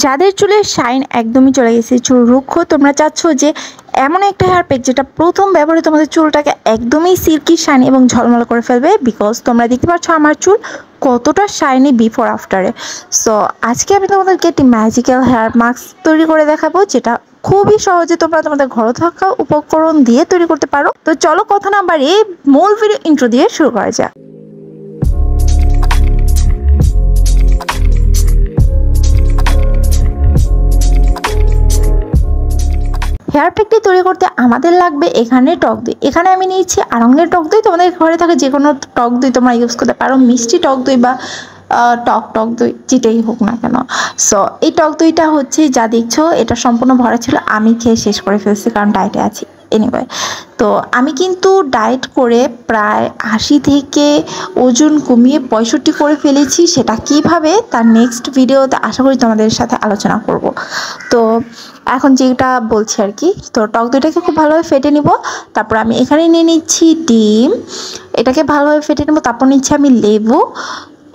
যাদের চুলের শাইন একদমই চলে গেছে, চুল রুক্ষ, তোমরা চাচ্ছ যে এমন একটা হেয়ার প্যাক যেটা প্রথম ব্যবহারে তোমাদের চুলটাকে একদমই সিল্কি শাইনি এবং ঝলমল করে ফেলবে। বিকজ তোমরা দেখতে পাচ্ছ আমার চুল কতটা শাইনি বিফোর আফটারে। সো আজকে আমি তোমাদেরকে একটি ম্যাজিক্যাল হেয়ার মাস্ক তৈরি করে দেখাবো, যেটা খুবই সহজে তোমরা তোমাদের ঘরে থাকা উপকরণ দিয়ে তৈরি করতে পারো। তো চলো কথা না বাড়িয়ে মূল ভিডিও ইন্ট্রো দিয়ে শুরু করা যাক। হেয়ার প্যাকটি তৈরি করতে আমাদের লাগবে এখানে টক দই। এখানে আমি নিয়েছি আড়ঙের টক দই। তোমাদের ঘরে থাকে যে কোনো টক দই তোমরা ইউজ করতে পারো, মিষ্টি টক দই বা টক দই যেটাই হোক না কেন। সো এই টক দইটা হচ্ছে যা দেখছো এটা সম্পূর্ণ ভরা ছিল, আমি খেয়ে শেষ করে ফেলছি কারণ ডায়েটে আছি। এনিওয়ে, তো আমি কিন্তু ডায়েট করে প্রায় 80 থেকে ওজন কমিয়ে 65 করে ফেলেছি। সেটা কিভাবে তার নেক্সট ভিডিওতে আশা করি তোমাদের সাথে আলোচনা করব। তো এখন যেটা বলছি আর কি, তো টক দইটাকে খুব ভালোভাবে ফেটে নিব। তারপর আমি এখানে নিয়ে নিচ্ছি ডিম, এটাকে ভালোভাবে ফেটে নেব। তারপর নিচ্ছি আমি লেবু,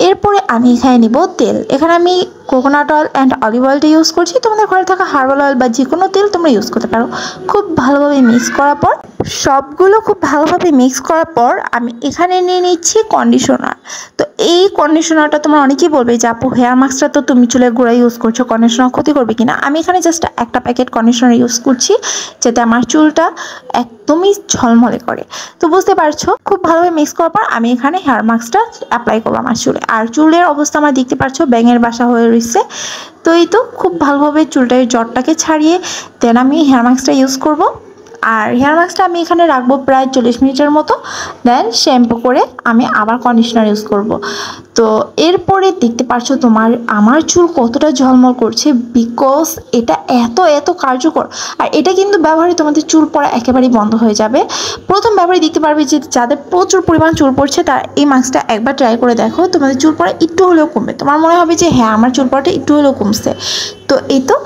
এরপরে আমি এখানে নিব তেল। এখানে আমি কোকোনাট অয়েল অ্যান্ড অলিভ অয়েলটা ইউজ করছি। তোমাদের ঘরে থাকা হার্বাল অয়েল বা যে কোনো তেল তোমরা ইউজ করতে পারো। খুব ভালোভাবে মিক্স করার পর সবগুলো খুব ভালোভাবে মিক্স করার পর আমি এখানে নিয়ে নিচ্ছি কন্ডিশনার। তো এই কন্ডিশনারটা তোমরা অনেকেই বলবে যে আপু হেয়ার মাস্কটা তো তুমি চুলের গোড়ায় ইউজ করছো, কন্ডিশনার ক্ষতি করবে কিনা। আমি এখানে জাস্ট একটা প্যাকেট কন্ডিশনার ইউজ করছি যাতে আমার চুলটা একদমই ঝলমলে করে। তো বুঝতে পারছো, খুব ভালোভাবে মিক্স করার পর আমি এখানে হেয়ার মাস্কটা অ্যাপ্লাই করবো আমার চুলে। আর চুলের অবস্থা আমার দেখতে পাচ্ছ ব্যাঙের বাসা হয়ে রয়েছে। তো এই তো খুব ভালোভাবে চুলটার জটটাকে ছাড়িয়ে দেন আমি হেয়ার মাস্কটা ইউজ করব। আর হেয়ার মাস্কটা আমি এখানে রাখবো প্রায় 40 মিনিটের মতো। দেন শ্যাম্পু করে আমি আবার কন্ডিশনার ইউজ করব। তো এরপরে দেখতে পাচ্ছ আমার চুল কতটা ঝলমল করছে, বিকজ এটা এত কার্যকর। আর এটা কিন্তু ব্যবহারে তোমাদের চুল পড়া একেবারেই বন্ধ হয়ে যাবে। প্রথম ব্যবহারে দেখতে পারবে যে যাদের প্রচুর পরিমাণ চুল পড়ছে তারা এই মাস্কটা একবার ট্রাই করে দেখো, তোমাদের চুল পড়া একটু হলেও কমবে। তোমার মনে হবে যে হ্যাঁ, আমার চুল পড়াটা একটু হলেও কমছে। তো এই তো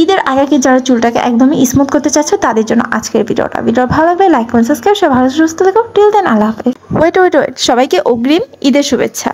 ঈদের আগে যারা চুলটাকে একদমই স্মুথ করতে চাচ্ছ তাদের জন্য আজকের ভিডিও ভালো লাগবে লাইক কমেন্ট সাবস্ক্রাইব। সবাই ভালো সুস্থ থেকো। টিল দেন আল্লাহ হাফেজ। ওয়েট, সবাইকে অগ্রিম ঈদের শুভেচ্ছা।